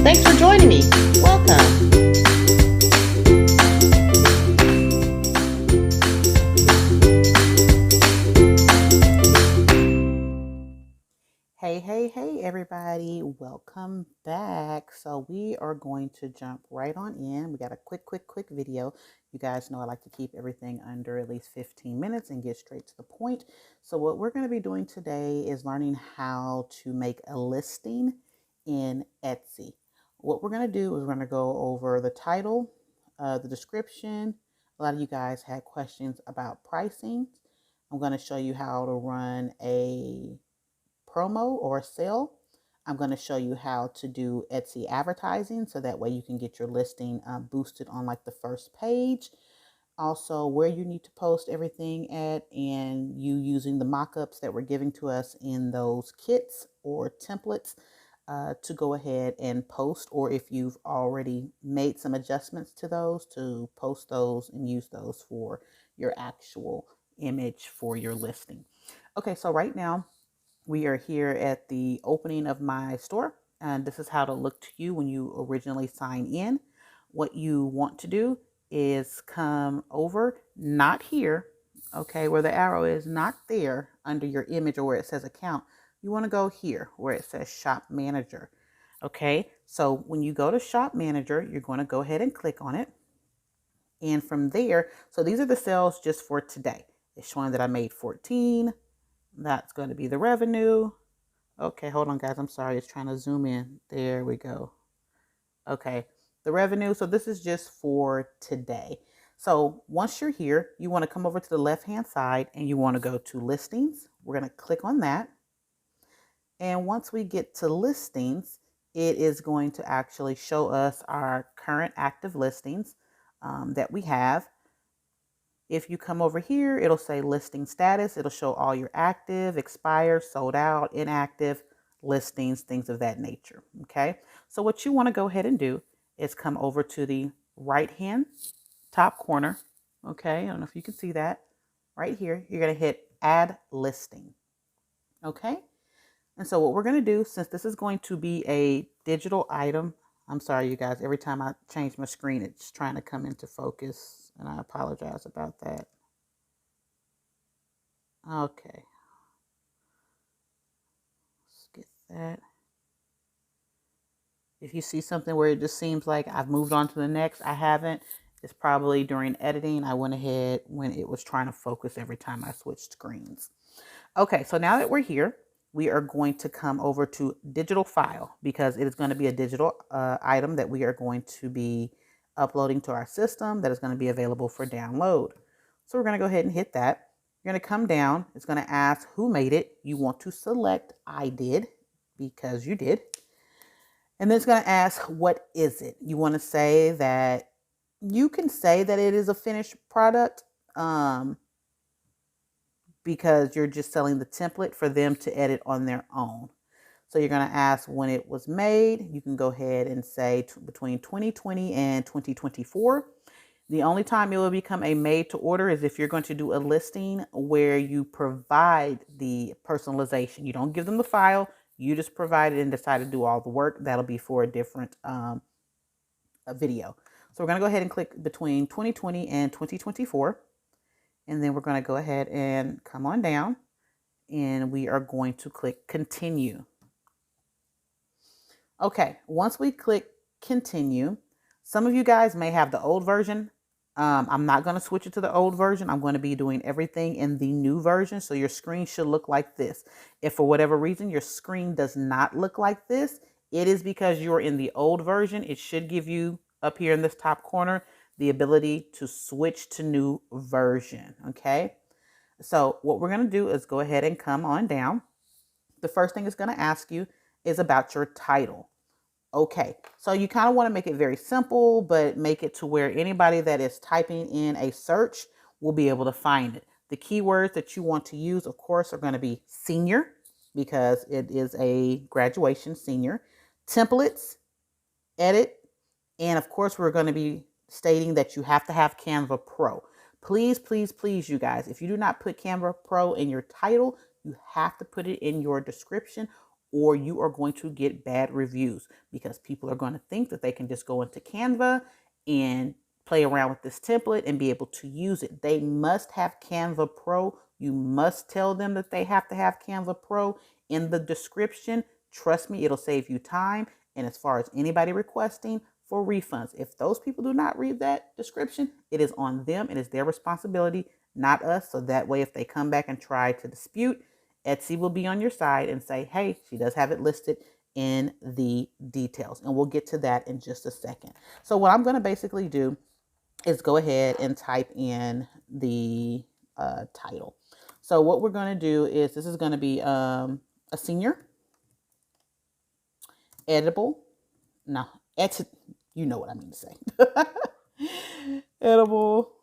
Thanks for joining me. Welcome. Hey, everybody. Welcome back. So we are going to jump right on in. We got a quick video. You guys know I like to keep everything under at least 15 minutes and get straight to the point. So what we're going to be doing today is learning how to make a listing in Etsy. What we're going to do is we're going to go over the title, the description. A lot of you guys had questions about pricing. I'm going to show you how to run a promo or a sale. I'm going to show you how to do Etsy advertising so that way you can get your listing boosted on like the first page. Also, where you need to post everything at, and you using the mock-ups that were given to us in those kits or templates to go ahead and post, or if you've already made some adjustments to those, to post those and use those for your actual image for your listing. Okay, so right now we are here at the opening of my store, and this is how it'll look to you when you originally sign in. What you want to do is come over, not here, okay, where the arrow is, not there under your image or where it says account. You want to go here where it says shop manager. Okay, so when you go to shop manager, you're going to go ahead and click on it. And from there, so these are the sales just for today. It's showing that I made 14. That's going to be the revenue. Okay, hold on, guys. I'm sorry. It's trying to zoom in. There we go. Okay, the revenue. So this is just for today. So once you're here, you want to come over to the left-hand side and you want to go to listings. We're going to click on that. And once we get to listings, it is going to actually show us our current active listings that we have. If you come over here, it'll say listing status. It'll show all your active, expired, sold out, inactive listings, things of that nature. Okay. So what you want to go ahead and do is come over to the right-hand top corner. Okay. I don't know if you can see that right here. You're going to hit add listing. Okay. And so what we're going to do, since this is going to be a digital item, I'm sorry, you guys, every time I change my screen, it's trying to come into focus, and I apologize about that. Okay. Let's get that. If you see something where it just seems like I've moved on to the next, I haven't. It's probably during editing. I went ahead when it was trying to focus every time I switched screens. Okay, so now that we're here, we are going to come over to digital file because it is going to be a digital item that we are going to be uploading to our system that is going to be available for download. So we're going to go ahead and hit that. You're going to come down. It's going to ask who made it. You want to select I did because you did. And then it's going to ask what is it. You want to say that you can say that it is a finished product. Because you're just selling the template for them to edit on their own. So you're going to ask when it was made. You can go ahead and say between 2020 and 2024. The only time it will become a made to order is if you're going to do a listing where you provide the personalization. You don't give them the file. You just provide it and decide to do all the work. That'll be for a different video. So we're going to go ahead and click between 2020 and 2024. And then we're going to go ahead and come on down and we are going to click continue. Okay, once we click continue, some of you guys may have the old version. I'm not going to switch it to the old version. I'm going to be doing everything in the new version. So your screen should look like this. If for whatever reason your screen does not look like this, it is because you're in the old version. It should give you up here in this top corner the ability to switch to new version. Okay. So what we're going to do is go ahead and come on down. The first thing it's going to ask you is about your title. Okay. So you kind of want to make it very simple, but make it to where anybody that is typing in a search will be able to find it. The keywords that you want to use, of course, are going to be senior because it is a graduation senior, templates, edit, and of course, we're going to be stating that you have to have Canva Pro. Please, please, please, you guys, if you do not put Canva Pro in your title, you have to put it in your description or you are going to get bad reviews, because people are going to think that they can just go into Canva and play around with this template and be able to use it. They must have Canva Pro. You must tell them that they have to have Canva Pro in the description. Trust me, it'll save you time. And as far as anybody requesting for refunds, if those people do not read that description, it is on them. It is their responsibility, not us. So that way, if they come back and try to dispute, Etsy will be on your side and say, hey, she does have it listed in the details. And we'll get to that in just a second. So what I'm going to basically do is go ahead and type in the title. So what we're going to do is, this is going to be a senior editable. No, you know what I mean to say. Edible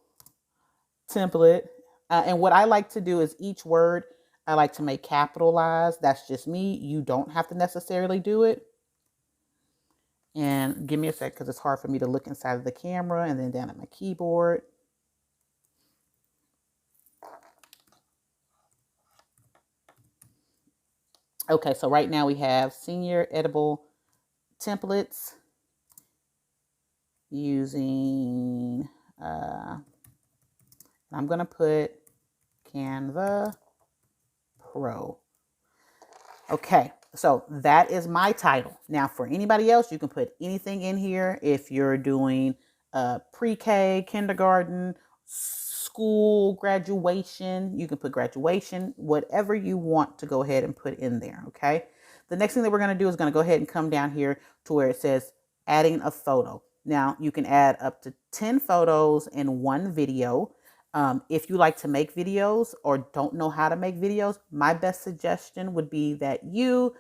template. And what I like to do is each word I like to make capitalized. That's just me. You don't have to necessarily do it. And give me a sec, because it's hard for me to look inside of the camera and then down at my keyboard. Okay, so right now we have senior edible templates using, I'm going to put Canva Pro. Okay, so that is my title. Now for anybody else, you can put anything in here. If you're doing pre-K, kindergarten, school, graduation, you can put graduation, whatever you want to go ahead and put in there, okay? The next thing that we're going to do is going to go ahead and come down here to where it says adding a photo. Now you can add up to 10 photos in one video. If you like to make videos or don't know how to make videos, my best suggestion would be that you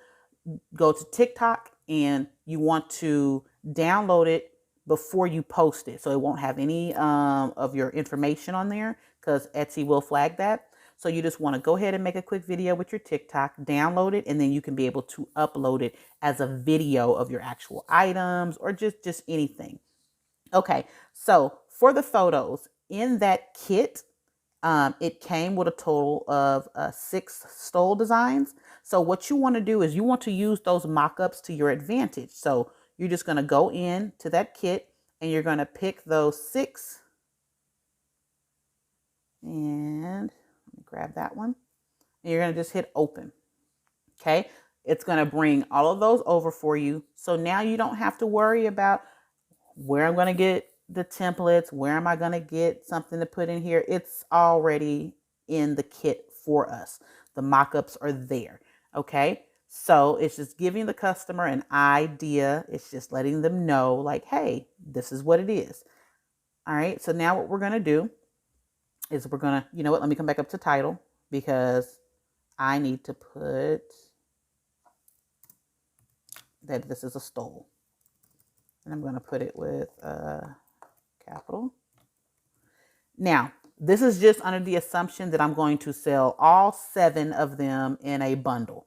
go to TikTok and you want to download it before you post it, so it won't have any of your information on there, because Etsy will flag that. So you just want to go ahead and make a quick video with your TikTok, download it, and then you can be able to upload it as a video of your actual items or just anything. Okay, so for the photos in that kit, it came with a total of 6 stole designs. So what you want to do is you want to use those mock-ups to your advantage. So you're just going to go in to that kit and you're going to pick those 6. And let me grab that one. And you're going to just hit open. Okay, it's going to bring all of those over for you. So now you don't have to worry about where I'm going to get the templates, where am I going to get something to put in here. It's already in the kit for us. The mock-ups are there. Okay, so it's just giving the customer an idea. It's just letting them know, like, hey, this is what it is. All right, so now what we're going to do is we're going to, you know what, let me come back up to title, because I need to put that this is a stole. And I'm going to put it with capital. Now, this is just under the assumption that I'm going to sell all 7 of them in a bundle.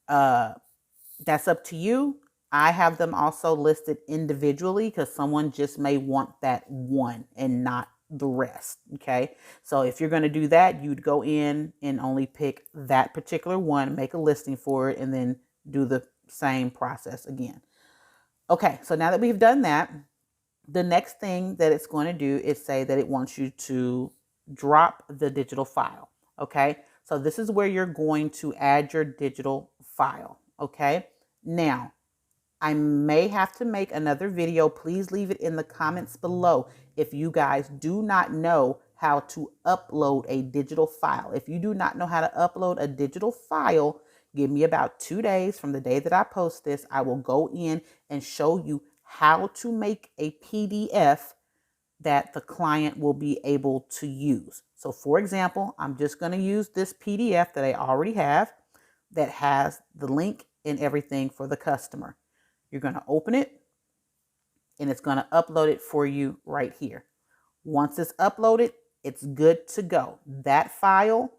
That's up to you. I have them also listed individually, because someone just may want that one and not the rest. Okay, so if you're going to do that, you'd go in and only pick that particular one, make a listing for it, and then do the same process again. Okay, so now that we've done that, the next thing that it's going to do is say that it wants you to drop the digital file. Okay, so this is where you're going to add your digital file. Okay, now I may have to make another video. Please leave it in the comments below if you guys do not know how to upload a digital file. If you do not know how to upload a digital file, give me about 2 days from the day that I post this. I will go in and show you how to make a PDF that the client will be able to use. So for example, I'm just going to use this PDF that I already have that has the link and everything for the customer. You're going to open it and it's going to upload it for you right here. Once it's uploaded, it's good to go. That file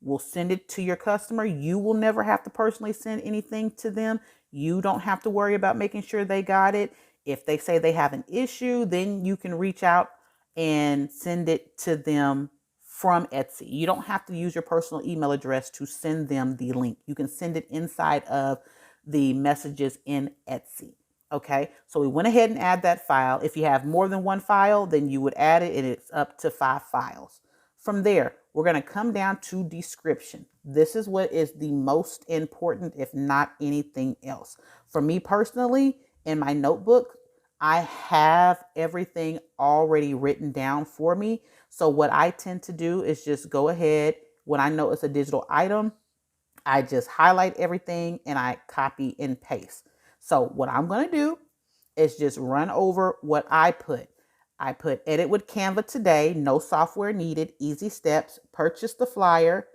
will send it to your customer. You will never have to personally send anything to them. You don't have to worry about making sure they got it. If they say they have an issue, then you can reach out and send it to them from Etsy. You don't have to use your personal email address to send them the link. You can send it inside of the messages in Etsy. Okay, so we went ahead and add that file. If you have more than one file, then you would add it and it's up to 5 files. From there, we're going to come down to description. This is what is the most important, if not anything else. For me personally, in my notebook, I have everything already written down for me. So what I tend to do is just go ahead. When I know it's a digital item, I just highlight everything and I copy and paste. So what I'm going to do is just run over what I put. I put edit with Canva today, no software needed, easy steps, purchase the flyer,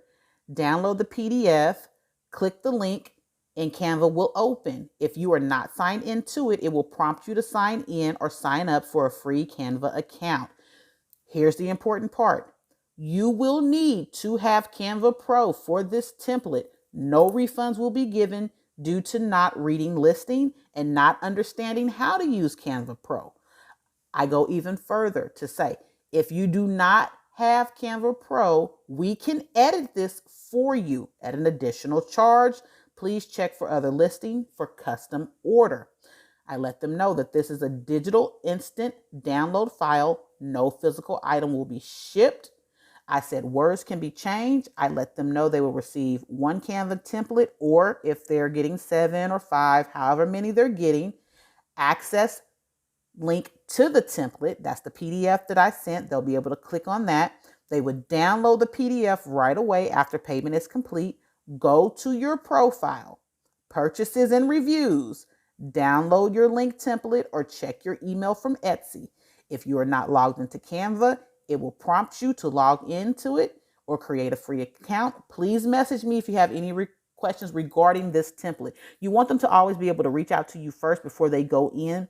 download the PDF, click the link, and Canva will open. If you are not signed into it, it will prompt you to sign in or sign up for a free Canva account. Here's the important part. You will need to have Canva Pro for this template. No refunds will be given due to not reading listing and not understanding how to use Canva Pro. I go even further to say, if you do not have Canva Pro, we can edit this for you at an additional charge. Please check for other listing for custom order. I let them know that this is a digital instant download file. No physical item will be shipped. I said words can be changed. I let them know they will receive one Canva template, or if they're getting 7 or 5, however many they're getting, access link to the template. That's the PDF that I sent. They'll be able to click on that. They would download the PDF right away after payment is complete. Go to your profile, purchases and reviews, download your link template or check your email from Etsy. If you are not logged into Canva, it will prompt you to log into it or create a free account. Please message me if you have any questions regarding this template. You want them to always be able to reach out to you first before they go in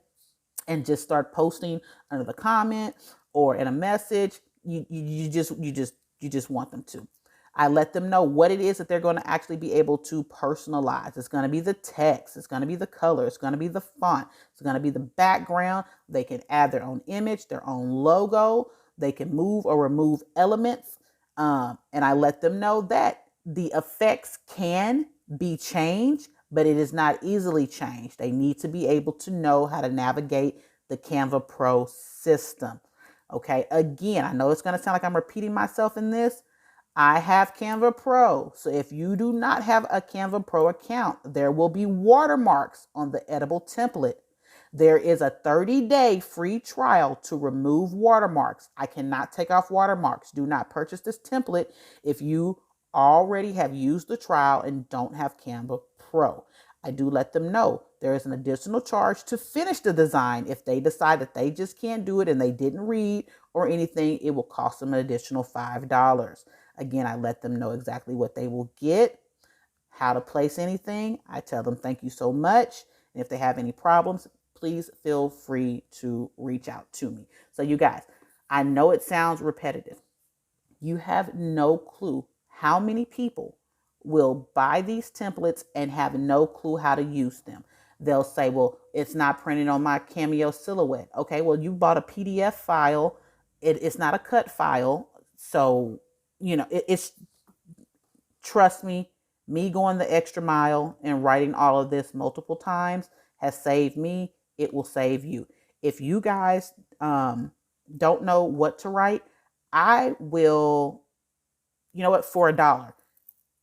and just start posting under the comment or in a message. You just want them to. I let them know what it is that they're going to actually be able to personalize. It's going to be the text. It's going to be the color. It's going to be the font. It's going to be the background. They can add their own image, their own logo. They can move or remove elements. And I let them know that the effects can be changed, but it is not easily changed. They need to be able to know how to navigate the Canva Pro system. Okay, again, I know it's going to sound like I'm repeating myself in this. I have Canva Pro. So if you do not have a Canva Pro account, there will be watermarks on the editable template. There is a 30-day free trial to remove watermarks. I cannot take off watermarks. Do not purchase this template if you already have used the trial and don't have Canva Pro. I do let them know there is an additional charge to finish the design. If they decide that they just can't do it and they didn't read or anything, it will cost them an additional $5. Again, I let them know exactly what they will get, how to place anything. I tell them thank you so much. And if they have any problems, please feel free to reach out to me. So you guys, I know it sounds repetitive. You have no clue how many people will buy these templates and have no clue how to use them. They'll say, well, it's not printed on my Cameo silhouette. Okay, well, you bought a PDF file. It's not a cut file. So, it's, trust me going the extra mile and writing all of this multiple times has saved me. It will save you. If you guys don't know what to write, I will, for $1,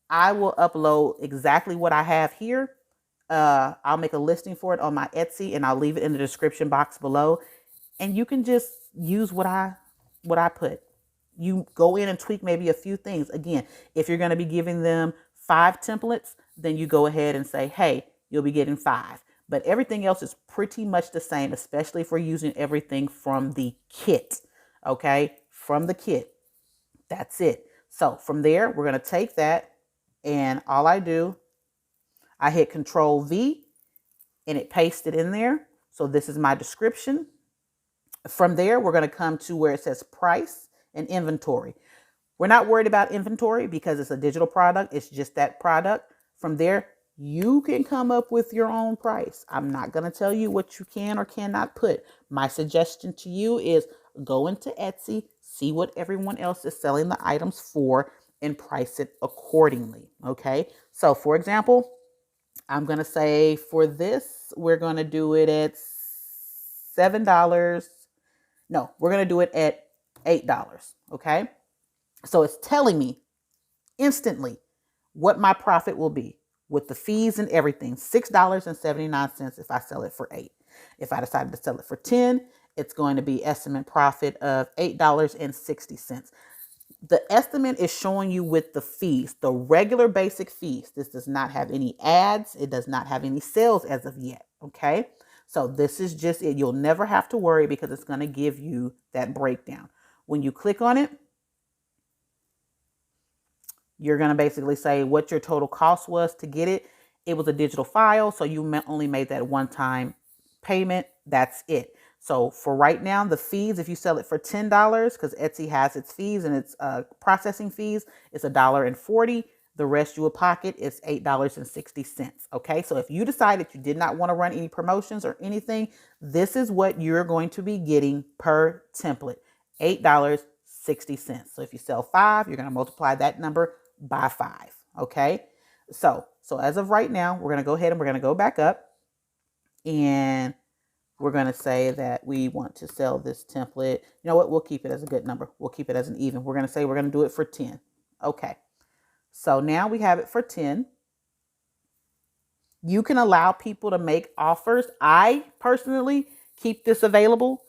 I will upload exactly what I have here. I'll make a listing for it on my Etsy and I'll leave it in the description box below. And you can just use what I put. You go in and tweak maybe a few things. Again, if you're going to be giving them 5 templates, then you go ahead and say, hey, you'll be getting 5. But everything else is pretty much the same, especially if we're using everything from the kit. Okay, from the kit. That's it. So from there, we're going to take that and all I do, I hit Control V and it pastes it in there. So this is my description. From there, we're going to come to where it says price and inventory. We're not worried about inventory because it's a digital product. It's just that product. From there, you can come up with your own price. I'm not going to tell you what you can or cannot put. My suggestion to you is go into Etsy, see what everyone else is selling the items for, and price it accordingly. Okay. So for example, I'm going to say for this, we're going to do it at $7. No, we're going to do it at $8. Okay. So it's telling me instantly what my profit will be with the fees and everything. $6.79 if I sell it for 8. If I decided to sell it for 10, it's going to be estimate profit of $8.60. The estimate is showing you with the fees, the regular basic fees. This does not have any ads. It does not have any sales as of yet. Okay. So this is just it. You'll never have to worry because it's going to give you that breakdown. When you click on it, you're going to basically say what your total cost was to get it. It was a digital file, so you only made that one-time payment. That's it. So for right now, the fees, if you sell it for $10, because Etsy has its fees and its processing fees, it's $1.40. The rest you will pocket is $8.60. Okay, so if you decide that you did not want to run any promotions or anything, this is what you're going to be getting per template, $8.60. So if you sell 5, you're going to multiply that number by 5. Okay, so as of right now, we're going to go ahead and we're going to go back up, and we're going to say that we want to sell this template. You know what? We'll keep it as a good number. We'll keep it as an even. We're going to say we're going to do it for 10. Okay. So now we have it for 10. You can allow people to make offers. I personally keep this available.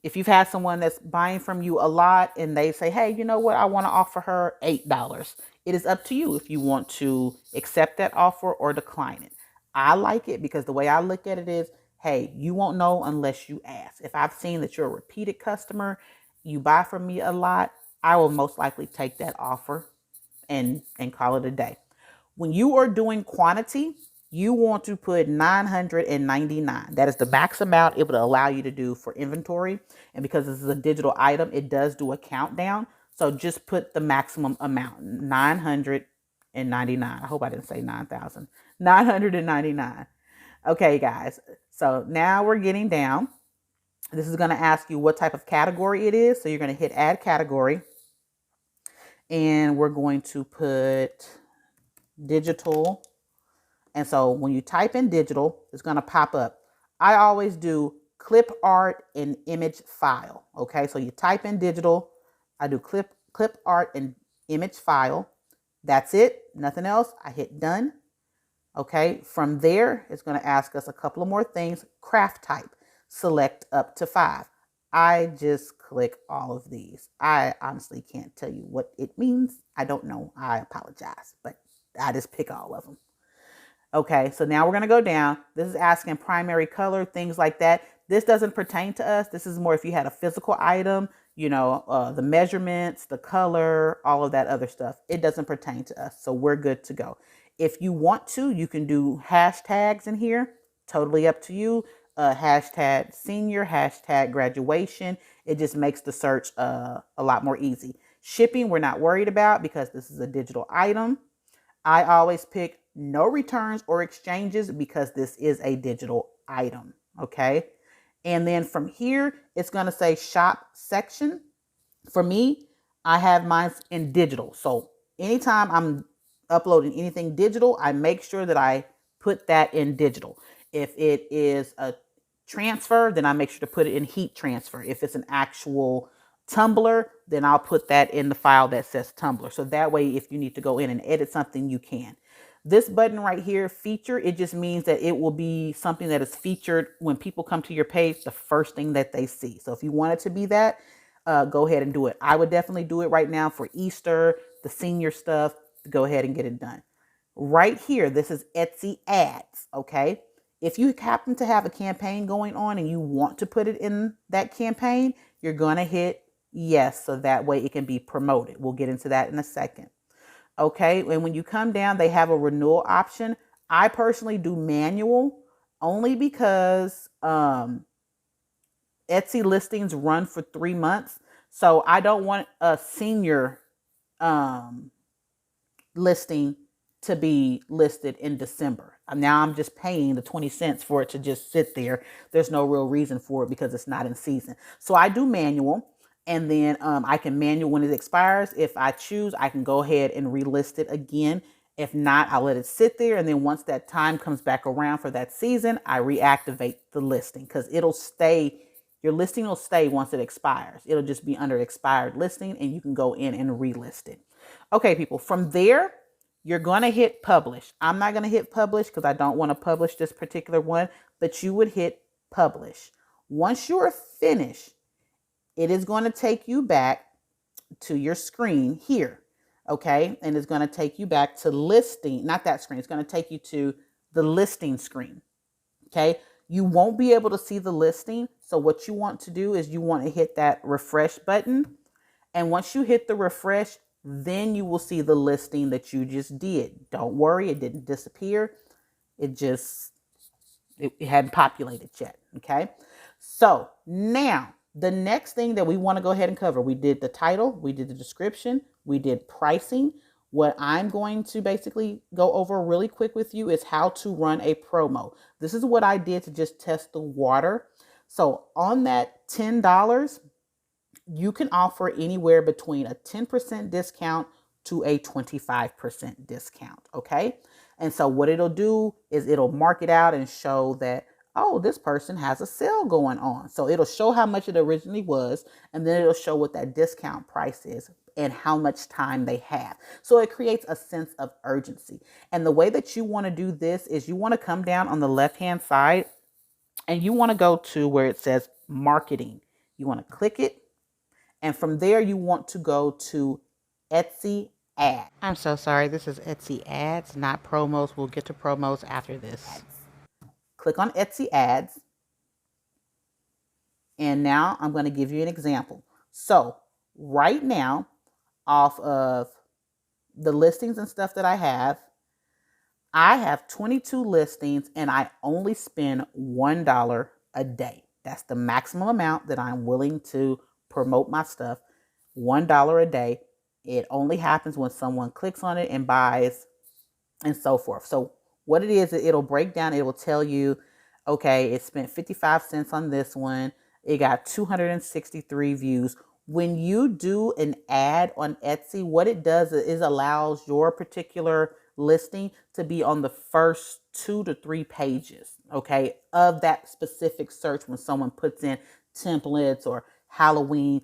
If you've had someone that's buying from you a lot and they say, hey, you know what? I want to offer her $8. It is up to you if you want to accept that offer or decline it. I like it because the way I look at it is, hey, you won't know unless you ask. If I've seen that you're a repeated customer, you buy from me a lot, I will most likely take that offer and call it a day. When you are doing quantity, you want to put 999. That is the max amount it would allow you to do for inventory. And because this is a digital item, it does do a countdown. So just put the maximum amount, 999. I hope I didn't say 9,000. 999. Okay, guys. So now we're getting down. This is going to ask you what type of category it is. So you're going to hit add category. And we're going to put digital. And so when you type in digital, it's going to pop up. I always do clip art and image file. Okay, so you type in digital. I do clip art and image file. That's it. Nothing else. I hit done. Okay, from there, it's going to ask us a couple of more things. Craft type. Select up to 5. I just click all of these. I honestly can't tell you what it means. I don't know. I apologize, but I just pick all of them. Okay, so now we're going to go down. This is asking primary color, things like that. This doesn't pertain to us. This is more if you had a physical item, you know, the measurements, the color, all of that other stuff. It doesn't pertain to us, so we're good to go. If you want to, you can do hashtags in here. Totally up to you. Hashtag senior, hashtag graduation. It just makes the search a lot more easy. Shipping, we're not worried about because this is a digital item. I always pick no returns or exchanges because this is a digital item. Okay. And then from here, it's going to say shop section. For me, I have mine in digital. So anytime I'm uploading anything digital, I make sure that I put that in digital. If it is a transfer, then I make sure to put it in heat transfer. If it's an actual Tumblr, then I'll put that in the file that says Tumblr. So that way, if you need to go in and edit something, you can. This button right here, feature, it just means that it will be something that is featured when people come to your page, the first thing that they see. So if you want it to be that, go ahead and do it. I would definitely do it right now for Easter, the senior stuff. Go ahead and get it done. Right here, this is Etsy ads, okay? If you happen to have a campaign going on and you want to put it in that campaign, you're going to hit yes, so that way it can be promoted. We'll get into that in a second. Okay, and when you come down, they have a renewal option. I personally do manual only because Etsy listings run for 3 months. So I don't want a senior listing to be listed in December. Now I'm just paying the 20 cents for it to just sit there. There's no real reason for it because it's not in season. So I do manual. And then I can manual when it expires. If I choose, I can go ahead and relist it again If not, I'll let it sit there. And then once that time comes back around for that season, I reactivate the listing because it'll stay. Your listing will stay once it expires. It'll just be under expired listing and you can go in and relist it. Okay, people, from there, you're going to hit publish. I'm not going to hit publish because I don't want to publish this particular one, but you would hit publish. Once you're finished, it is going to take you back to your screen here. Okay. And it's going to take you back to listing, not that screen. It's going to take you to the listing screen. Okay. You won't be able to see the listing. So what you want to do is you want to hit that refresh button. And once you hit the refresh, then you will see the listing that you just did. Don't worry, it didn't disappear. It hadn't populated yet. Okay. So now the next thing that we want to go ahead and cover, we did the title, we did the description, we did pricing. What I'm going to basically go over really quick with you is how to run a promo. This is what I did to just test the water. So on that $10, you can offer anywhere between a 10% discount to a 25% discount. Okay. And so what it'll do is it'll mark it out and show that, oh, this person has a sale going on. So it'll show how much it originally was, and then it'll show what that discount price is and how much time they have. So it creates a sense of urgency. And the way that you want to do this is you want to come down on the left-hand side and you want to go to where it says marketing. You want to click it. And from there, you want to go to Etsy ads. I'm so sorry. This is Etsy ads, not promos. We'll get to promos after this. Click on Etsy ads. And now I'm going to give you an example. So right now, off of the listings and stuff that I have 22 listings and I only spend $1 a day. That's the maximum amount that I'm willing to promote my stuff. $1 a day. It only happens when someone clicks on it and buys and so forth. So what it is, it'll break down. It will tell you, okay, it spent 55 cents on this one. It got 263 views. When you do an ad on Etsy, what it does is allows your particular listing to be on the first 2 to 3 pages, okay, of that specific search when someone puts in templates or Halloween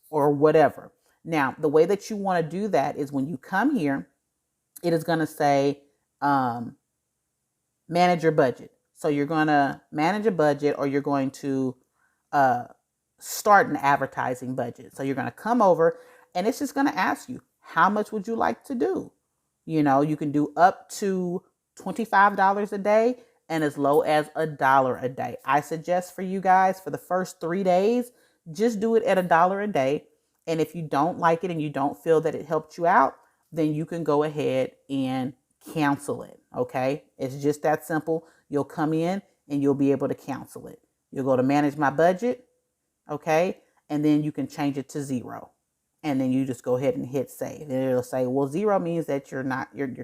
or whatever. Now, the way that you want to do that is when you come here, it is going to say manage your budget. So you're going to manage a budget, or you're going to start an advertising budget. So you're going to come over and it's just going to ask you, how much would you like to do? You know, you can do up to $25 a day and as low as $1 a day. I suggest for you guys, for the first 3 days, just do it at $1 a day. And if you don't like it and you don't feel that it helped you out, then you can go ahead and cancel it. Okay. It's just that simple. You'll come in and you'll be able to cancel it. You'll go to manage my budget. Okay. And then you can change it to 0. And then you just go ahead and hit save. And it'll say, well, 0 means that you're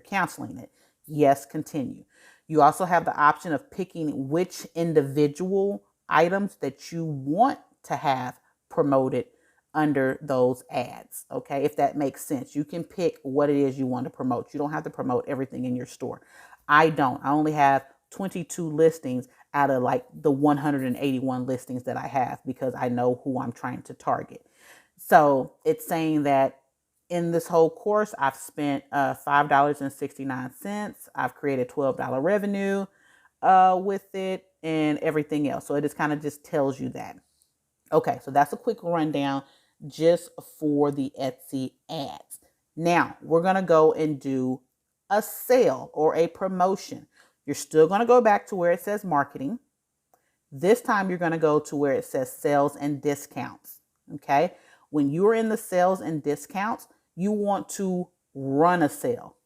canceling it. Yes, continue. You also have the option of picking which individual items that you want to have promoted under those ads. Okay. If that makes sense, you can pick what it is you want to promote. You don't have to promote everything in your store. I don't. I only have 22 listings out of like the 181 listings that I have because I know who I'm trying to target. So it's saying that in this whole course, I've spent $5.69. I've created $12 revenue with it and everything else. So it just kind of just tells you that. Okay, so that's a quick rundown just for the Etsy ads. Now we're going to go and do a sale or a promotion. You're still going to go back to where it says marketing. This time you're going to go to where it says sales and discounts. Okay. When you're in the sales and discounts, you want to run a sale.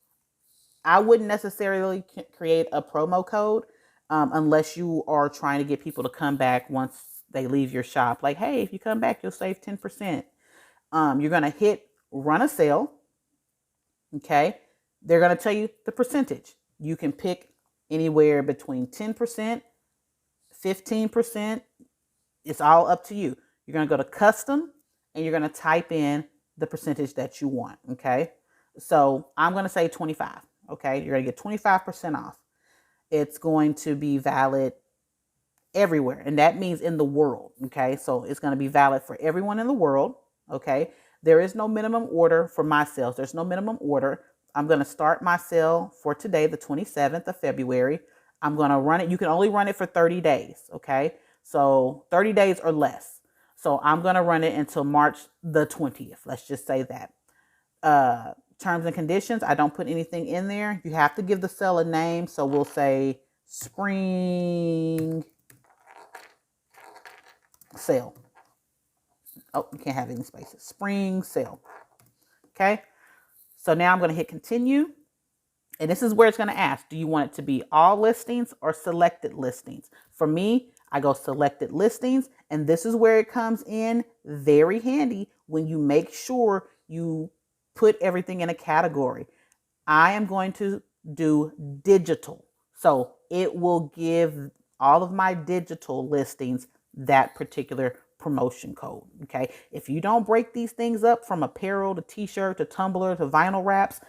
I wouldn't necessarily create a promo code unless you are trying to get people to come back once they leave your shop. Like, hey, if you come back, you'll save 10%. You're going to hit run a sale. Okay. They're going to tell you the percentage. You can pick anywhere between 10%, 15%. It's all up to you. You're going to go to custom and you're going to type in the percentage that you want. Okay. So I'm going to say 25. Okay, you're going to get 25% off. It's going to be valid everywhere, and that means in the world. Okay, so it's going to be valid for everyone in the world. Okay, there is no minimum order for my sales. There's no minimum order. I'm going to start my sale for today, the 27th of February. I'm going to run it. You can only run it for 30 days. Okay, so 30 days or less. So I'm going to run it until March the 20th. Let's just say that. Terms and conditions, I don't put anything in there. You have to give the sale a name. So we'll say spring sale. Oh, you can't have any spaces. Spring sale. Okay. So now I'm going to hit continue. And this is where it's going to ask, do you want it to be all listings or selected listings? For me, I go selected listings. And this is where it comes in very handy when you make sure you put everything in a category. I am going to do digital. So it will give all of my digital listings that particular promotion code. Okay. If you don't break these things up from apparel to t-shirt to tumbler to vinyl wraps,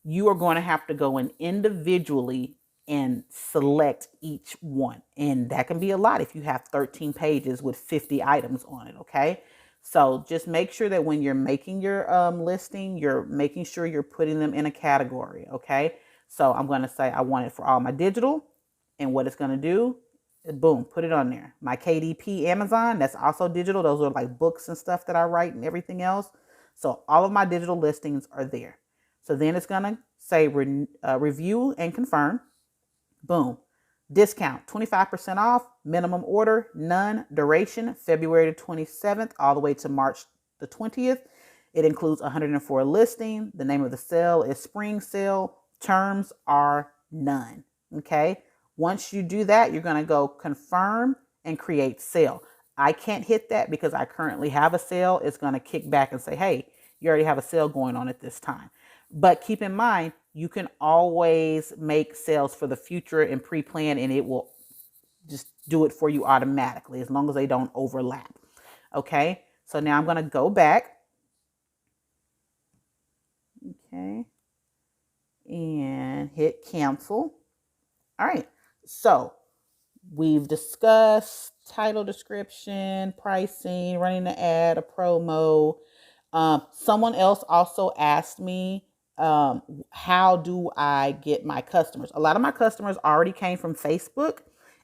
you are going to have to go in individually and select each one. And that can be a lot if you have 13 pages with 50 items on it. Okay. So just make sure that when you're making your listing, you're making sure you're putting them in a category. Okay. So I'm going to say I want it for all my digital, and what it's going to do, boom, put it on there. My KDP Amazon, that's also digital. Those are like books and stuff that I write and everything else. So all of my digital listings are there. So then it's going to say review and confirm. Boom. Discount, 25% off, minimum order, none, duration, February the 27th, all the way to March the 20th. It includes 104 listing. The name of the sale is spring sale. Terms are none. Okay. Once you do that, you're going to go confirm and create sale. I can't hit that because I currently have a sale. It's going to kick back and say, hey, you already have a sale going on at this time. But keep in mind, you can always make sales for the future and pre-plan, and it will just do it for you automatically as long as they don't overlap. Okay, so now I'm going to go back. Okay, and hit cancel. All right, so we've discussed title description, pricing, running the ad, a promo. Someone else also asked me, how do I get my customers? A lot of my customers already came from Facebook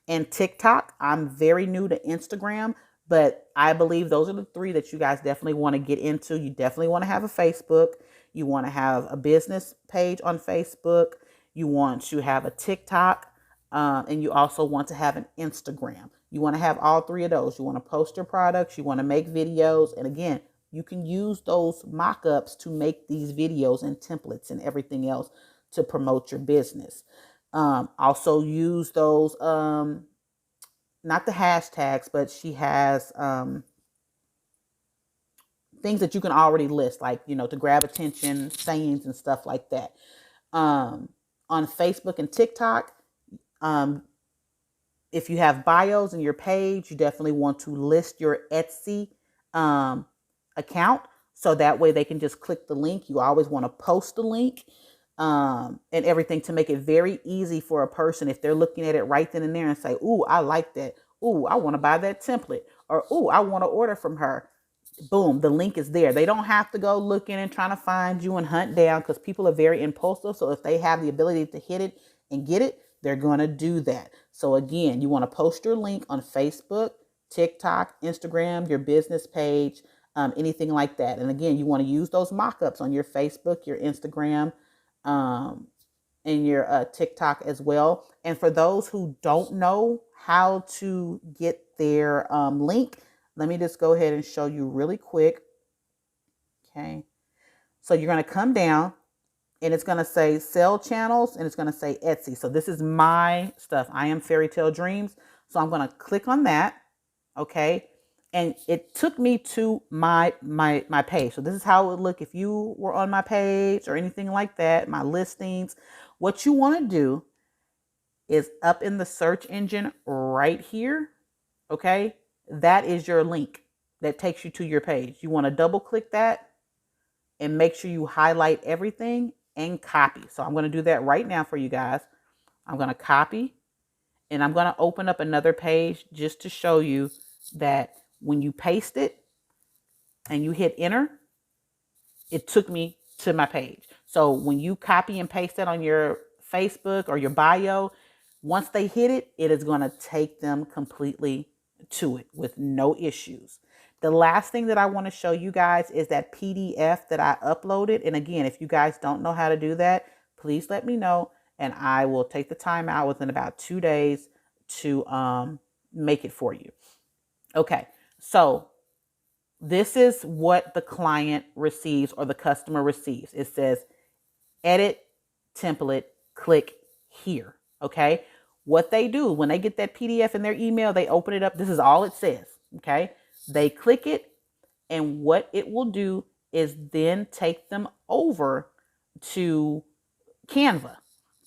and TikTok. I'm very new to Instagram, but I believe those are the three that you guys definitely want to get into. You definitely want to have a Facebook. You want to have a business page on Facebook. You want to have a TikTok. And you also want to have an Instagram. You want to have all three of those. You want to post your products. You want to make videos. And again, you can use those mock-ups to make these videos and templates and everything else to promote your business. Also use those, not the hashtags, but she has things that you can already list, like, you know, to grab attention, sayings and stuff like that. On Facebook and TikTok, if you have bios in your page, you definitely want to list your Etsy account, so that way they can just click the link. You always want to post the link and everything to make it very easy for a person if they're looking at it right then and there and say, ooh, I like that. Ooh, I want to buy that template. Or, ooh, I want to order from her. Boom, the link is there. They don't have to go looking and trying to find you and hunt down, because people are very impulsive. So if they have the ability to hit it and get it, they're going to do that. So again, you want to post your link on Facebook, TikTok, Instagram, your business page, anything like that. And again, you want to use those mock-ups on your Facebook, your Instagram, and your TikTok as well. And for those who don't know how to get their link, let me just go ahead and show you really quick. Okay. So you're going to come down and it's going to say sell channels and it's going to say Etsy. So this is my stuff. I am Fairy Tale Dreams. So I'm going to click on that. Okay. And it took me to my page. So this is how it would look if you were on my page or anything like that, my listings. What you want to do is up in the search engine right here. Okay. That is your link that takes you to your page. You want to double click that and make sure you highlight everything and copy. So I'm going to do that right now for you guys. I'm going to copy, and I'm going to open up another page just to show you that when you paste it and you hit enter, it took me to my page. So when you copy and paste that on your Facebook or your bio, once they hit it, it is going to take them completely to it with no issues. The last thing that I want to show you guys is that PDF that I uploaded. And again, if you guys don't know how to do that, please let me know, and I will take the time out within about 2 days to make it for you. Okay, so this is what the client receives or the customer receives. It says edit template, click here. Okay. What they do when they get that PDF in their email, they open it up. This is all it says. Okay. They click it, and what it will do is then take them over to Canva.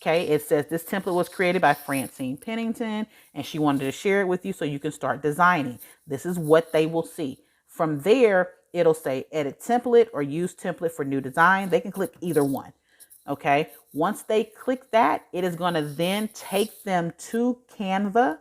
Okay, it says this template was created by Francine Pennington, and she wanted to share it with you so you can start designing. This is what they will see. From there, it'll say edit template or use template for new design. They can click either one. Okay, once they click that, it is going to then take them to Canva.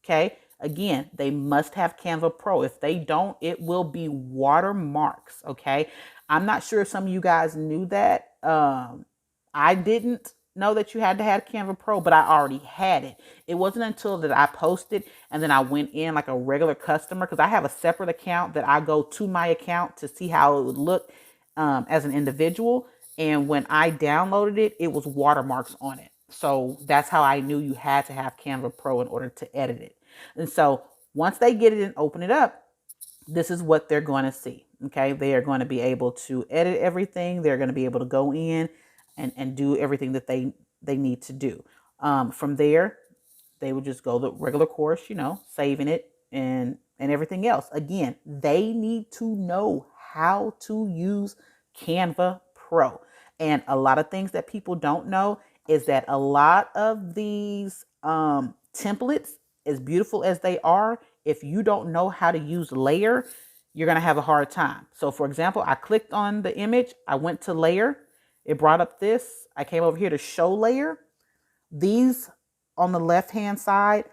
Okay, again, they must have Canva Pro. If they don't, it will be watermarks. Okay, I'm not sure if some of you guys knew that. I didn't know that you had to have Canva Pro, but I already had it. It wasn't until that I posted and then I went in like a regular customer, because I have a separate account that I go to my account to see how it would look as an individual. And when I downloaded it, it was watermarks on it. So that's how I knew you had to have Canva Pro in order to edit it. And so once they get it and open it up, this is what they're going to see. Okay, they are going to be able to edit everything. They're going to be able to go in and do everything that they need to do. From there, they would just go the regular course, saving it and everything else. Again, they need to know how to use Canva Pro. And a lot of things that people don't know is that a lot of these templates, as beautiful as they are, if you don't know how to use layer, you're going to have a hard time. So for example, I clicked on the image, I went to layer, it brought up this, I came over here to show layer. These on the left hand side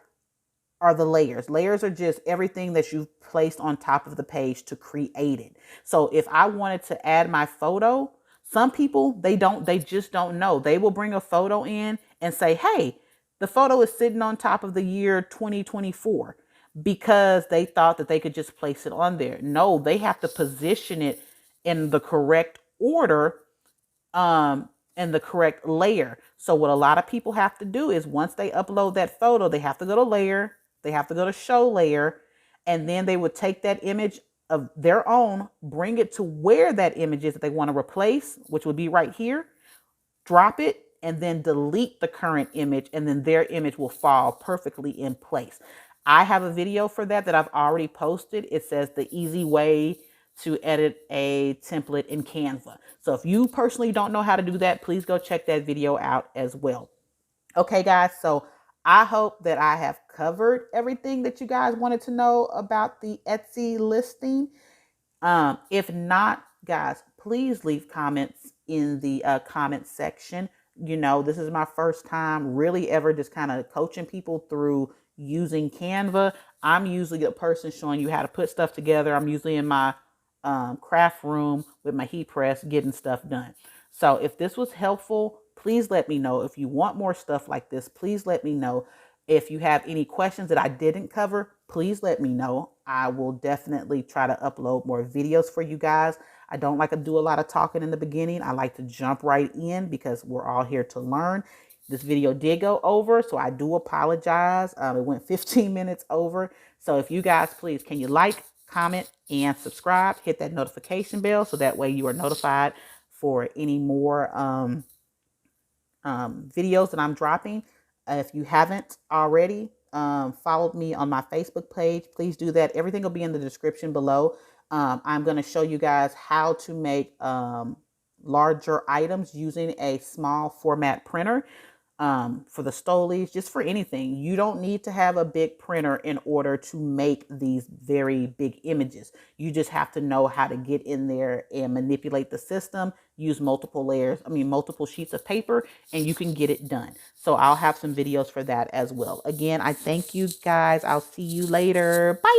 are the layers. Layers are just everything that you've placed on top of the page to create it. So if I wanted to add my photo, some people, they just don't know. They will bring a photo in and say, hey, the photo is sitting on top of the year 2024, because they thought that they could just place it on there. No, they have to position it in the correct order, and the correct layer. So what a lot of people have to do is once they upload that photo, they have to go to layer, they have to go to show layer, and then they would take that image of their own, bring it to where that image is that they want to replace, which would be right here, drop it, and then delete the current image, and then their image will fall perfectly in place. I have a video for that I've already posted. It says the easy way to edit a template in Canva. So if you personally don't know how to do that, please go check that video out as well. Okay, guys, so I hope that I have covered everything that you guys wanted to know about the Etsy listing. If not, guys, please leave comments in the comment section. This is my first time really ever just kind of coaching people through using Canva. I'm usually a person showing you how to put stuff together. I'm usually in my craft room with my heat press getting stuff done. So if this was helpful, please let me know. If you want more stuff like this, please let me know. If you have any questions that I didn't cover, please let me know. I will definitely try to upload more videos for you guys. I don't like to do a lot of talking in the beginning. I like to jump right in because we're all here to learn. This video did go over, so I do apologize. It went 15 minutes over. So if you guys, please, can you like, comment, and subscribe? Hit that notification bell so that way you are notified for any more videos that I'm dropping. If you haven't already followed me on my Facebook page, please do that. Everything will be in the description below. I'm going to show you guys how to make larger items using a small format printer. for the stoles, just for anything. You don't need to have a big printer in order to make these very big images. You just have to know how to get in there and manipulate the system, use multiple sheets of paper, and you can get it done. So I'll have some videos for that as well. Again, I thank you guys. I'll see you later. Bye.